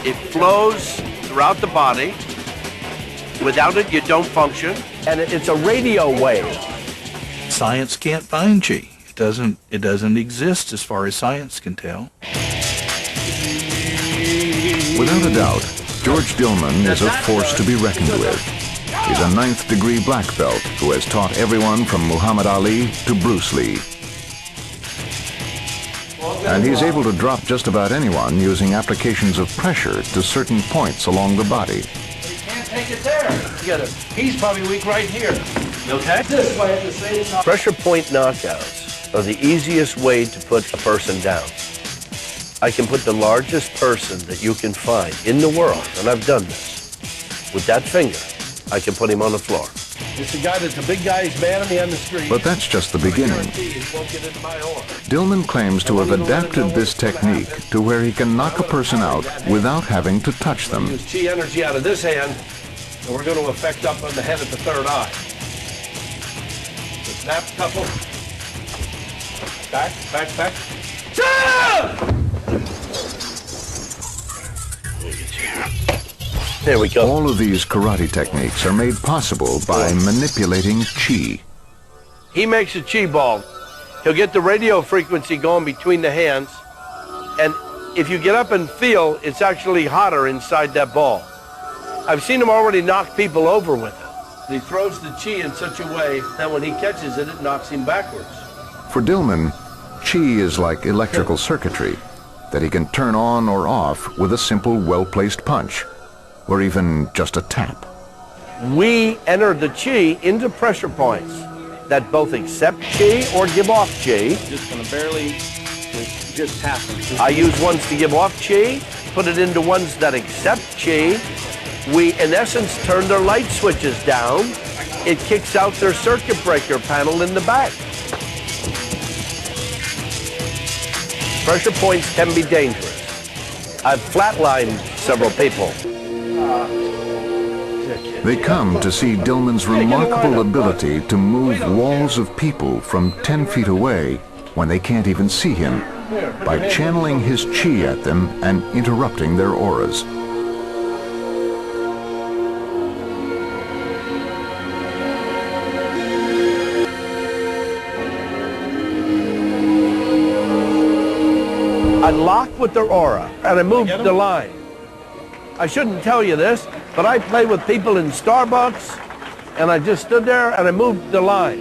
It flows throughout the body. Without it, you don't function. And it's a radio wave. Science can't find chi. It doesn't exist as far as science can tell. Without a doubt, George Dillman is a force to be reckoned with. He's a 9th degree black belt who has taught everyone from Muhammad Ali to Bruce Lee. And he's able to drop just about anyone using applications of pressure to certain points along the body. You can't take it there. He's probably weak right here. You okay? This way at the same time. Pressure point knockouts are the easiest way to put a person down. I can put the largest person that you can find in the world, and I've done this. With that finger, I can put him on the floor. It's the guy that's a big guy, he's mad at me on the street. But that's just the beginning. Dillman claims to have adapted this technique to where he can knock a person out without having to touch them. Use chi energy out of this hand, and we're going to affect up on the head at the third eye. The snap, couple. Back, back, back. There we go. All of these karate techniques are made possible by manipulating chi. He makes a chi ball. He'll get the radio frequency going between the hands, and if you get up and feel, it's actually hotter inside that ball. I've seen him already knock people over with it. He throws the chi in such a way that when he catches it, it knocks him backwards. For Dillman, chi is like electrical circuitry that he can turn on or off with a simple, well-placed punch, or even just a tap. We enter the chi into pressure points that both accept chi or give off chi. Just gonna barely just happen. I use ones to give off chi, put it into ones that accept chi. We, in essence, turn their light switches down. It kicks out their circuit breaker panel in the back. Pressure points can be dangerous. I've flatlined several people. They come to see Dillman's remarkable ability to move walls of people from 10 feet away when they can't even see him by channeling his chi at them and interrupting their auras. I lock with their aura, and I move the line. I shouldn't tell you this, but I play with people in Starbucks, and I just stood there and I moved the line.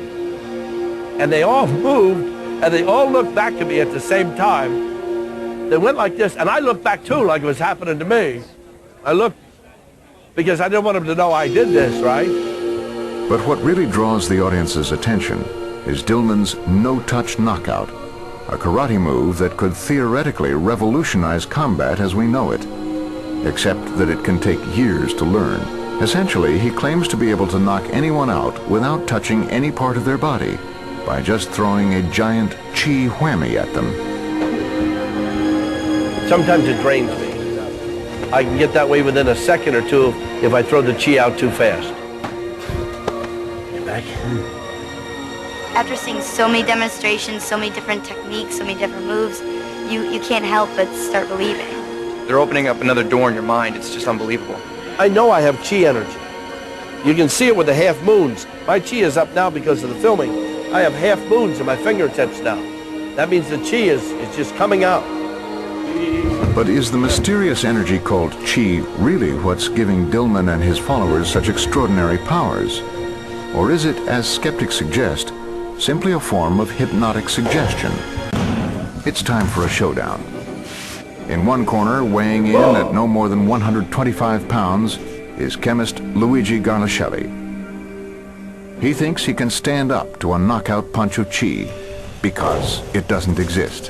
And they all moved, and they all looked back at me at the same time. They went like this, and I looked back too, like it was happening to me. I looked because I didn't want them to know I did this, right? But what really draws the audience's attention is Dillman's no-touch knockout, a karate move that could theoretically revolutionize combat as we know it, except that it can take years to learn. Essentially, he claims to be able to knock anyone out without touching any part of their body by just throwing a giant chi whammy at them. Sometimes it drains me. I can get that way within a second or two if I throw the chi out too fast. Get back. After seeing so many demonstrations, so many different techniques, so many different moves, you can't help but start believing. They're opening up another door in your mind. It's just unbelievable. I know I have chi energy. You can see it with the half moons. My chi is up now because of the filming. I have half moons in my fingertips now. That means the chi is just coming out. But is the mysterious energy called chi really what's giving Dillman and his followers such extraordinary powers? Or is it, as skeptics suggest, simply a form of hypnotic suggestion? It's time for a showdown. In one corner, weighing in at no more than 125 pounds, is chemist Luigi Garlascelli. He thinks he can stand up to a knockout punch of chi because it doesn't exist.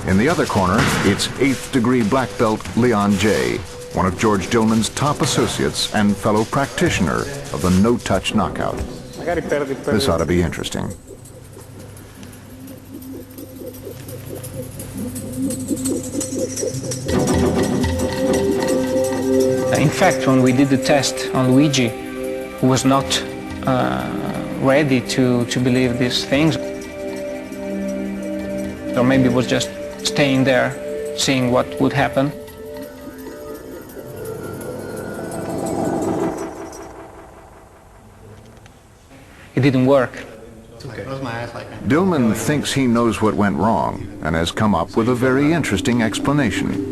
In the other corner, it's 8th degree black belt Leon J., one of George Dillman's top associates and fellow practitioner of the no-touch knockout. This ought to be interesting. In fact, when we did the test on Luigi, who was not ready to believe these things, or maybe it was just staying there, seeing what would happen. It didn't work. Dillman thinks he knows what went wrong and has come up with a very interesting explanation.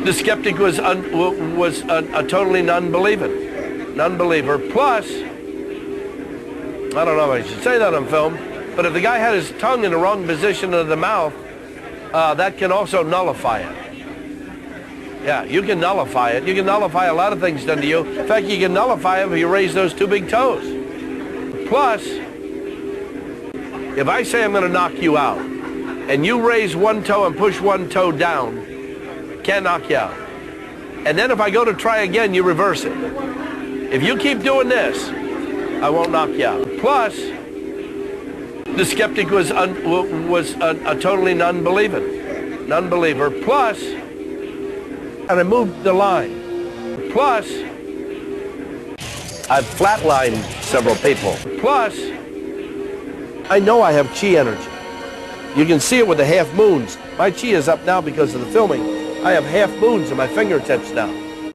The skeptic was a totally non-believer. Plus, I don't know if I should say that on film, but if the guy had his tongue in the wrong position of the mouth, that can also nullify it. Yeah, you can nullify it. You can nullify a lot of things done to you. In fact, you can nullify it if you raise those two big toes. Plus, if I say I'm going to knock you out, and you raise one toe and push one toe down, can't knock you out. And then if I go to try again, you reverse it. If you keep doing this, I won't knock you out. Plus, the skeptic was a totally non-believer. Plus, and I moved the line. Plus, I've flatlined several people. Plus, I know I have chi energy. You can see it with the half moons. My chi is up now because of the filming. I have half moons in my fingertips now.